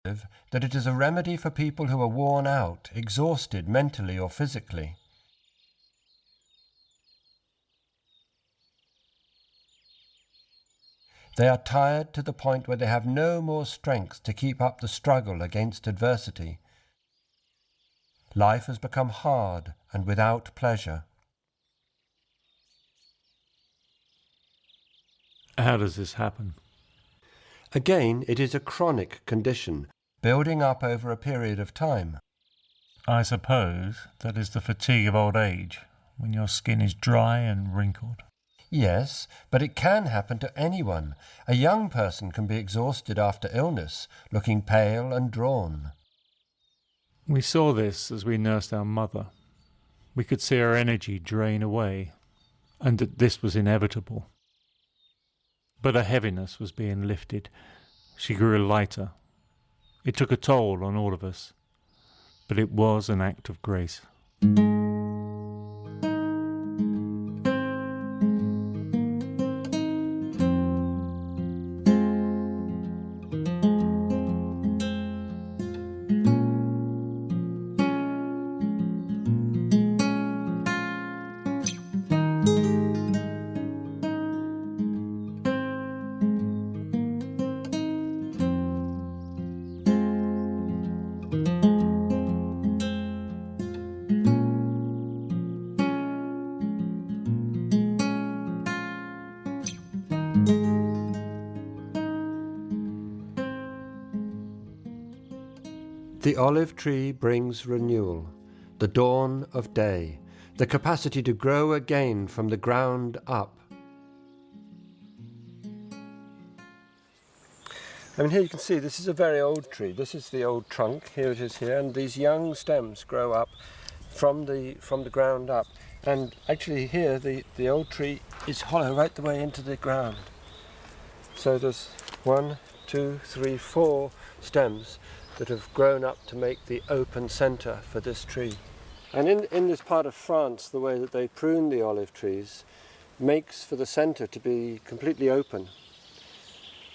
that it is a remedy for people who are worn out, exhausted mentally or physically. They are tired to the point where they have no more strength to keep up the struggle against adversity. Life has become hard and without pleasure. How does this happen? Again, it is a chronic condition, building up over a period of time. I suppose that is the fatigue of old age, when your skin is dry and wrinkled. Yes, but it can happen to anyone. A young person can be exhausted after illness, looking pale and drawn. We saw this as we nursed our mother. We could see her energy drain away, and that this was inevitable. But her heaviness was being lifted. She grew lighter. It took a toll on all of us, but it was an act of grace. The olive tree brings renewal, the dawn of day, the capacity to grow again from the ground up. I mean, here you can see this is a very old tree. This is the old trunk. Here it is here, and these young stems grow up from the ground up. And actually here the old tree is hollow right the way into the ground. So there's 1, 2, 3, 4 stems that have grown up to make the open centre for this tree. And in this part of France, the way that they prune the olive trees makes for the centre to be completely open.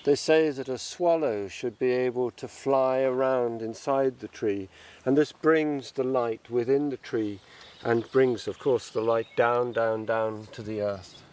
They say that a swallow should be able to fly around inside the tree, and this brings the light within the tree and brings, of course, the light down, down, down to the earth.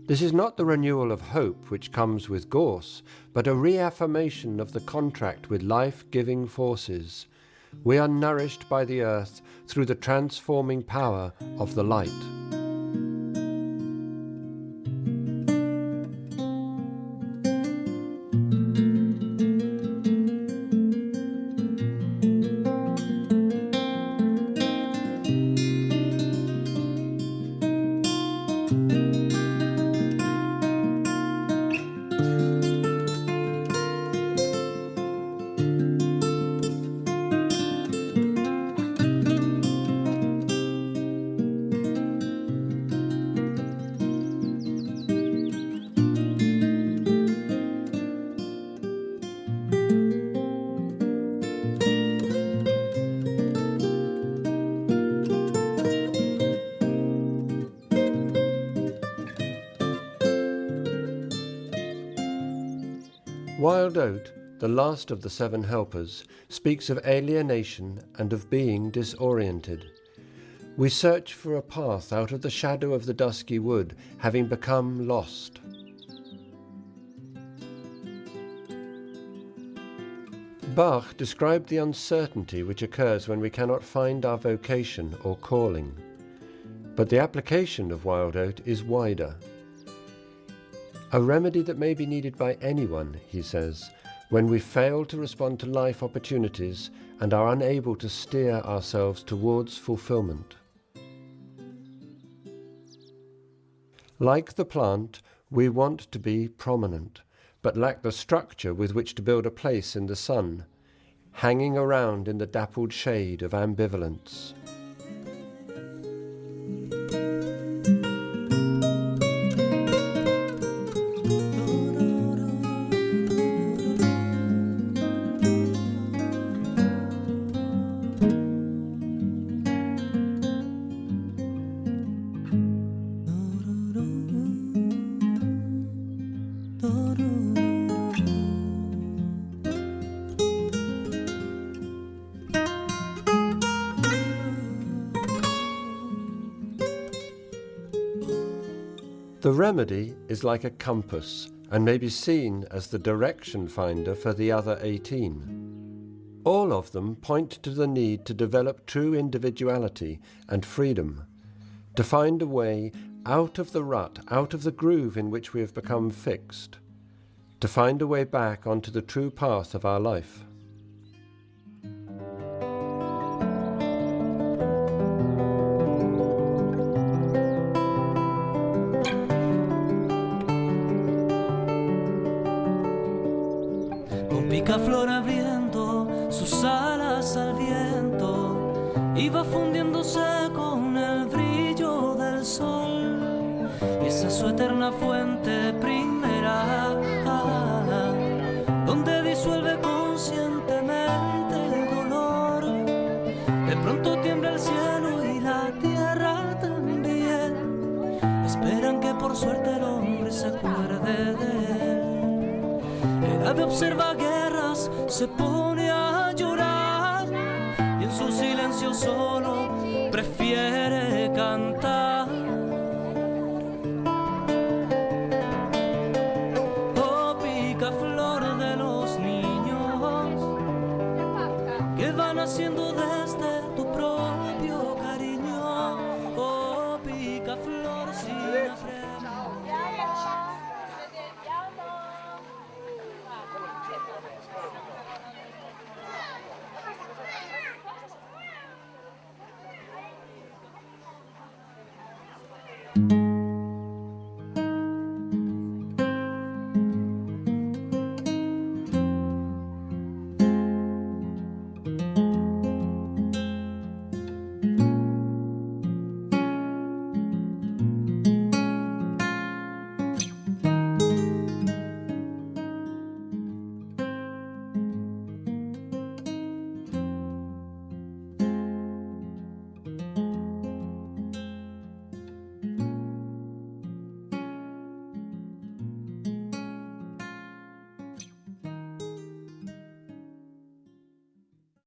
This is not the renewal of hope which comes with gorse, but a reaffirmation of the contract with life-giving forces. We are nourished by the earth through the transforming power of the light. Wild Oat, the last of the 7 helpers, speaks of alienation and of being disoriented. We search for a path out of the shadow of the dusky wood, having become lost. Bach described the uncertainty which occurs when we cannot find our vocation or calling. But the application of Wild Oat is wider. A remedy that may be needed by anyone, he says, when we fail to respond to life opportunities and are unable to steer ourselves towards fulfillment. Like the plant, we want to be prominent, but lack the structure with which to build a place in the sun, hanging around in the dappled shade of ambivalence. The remedy is like a compass and may be seen as the direction finder for the other 18. All of them point to the need to develop true individuality and freedom, to find a way out of the rut, out of the groove in which we have become fixed, to find a way back onto the true path of our life. Un picaflor abriendo sus alas al viento, iba fundiéndose con el brillo del sol. Esa es su eterna fuente primera, donde disuelve conscientemente el dolor. De pronto tiembla el cielo y la tierra también. Esperan que por suerte el hombre se acuerde de él. El ave observa guerras, se pone a llorar y en su silencio solo prefiere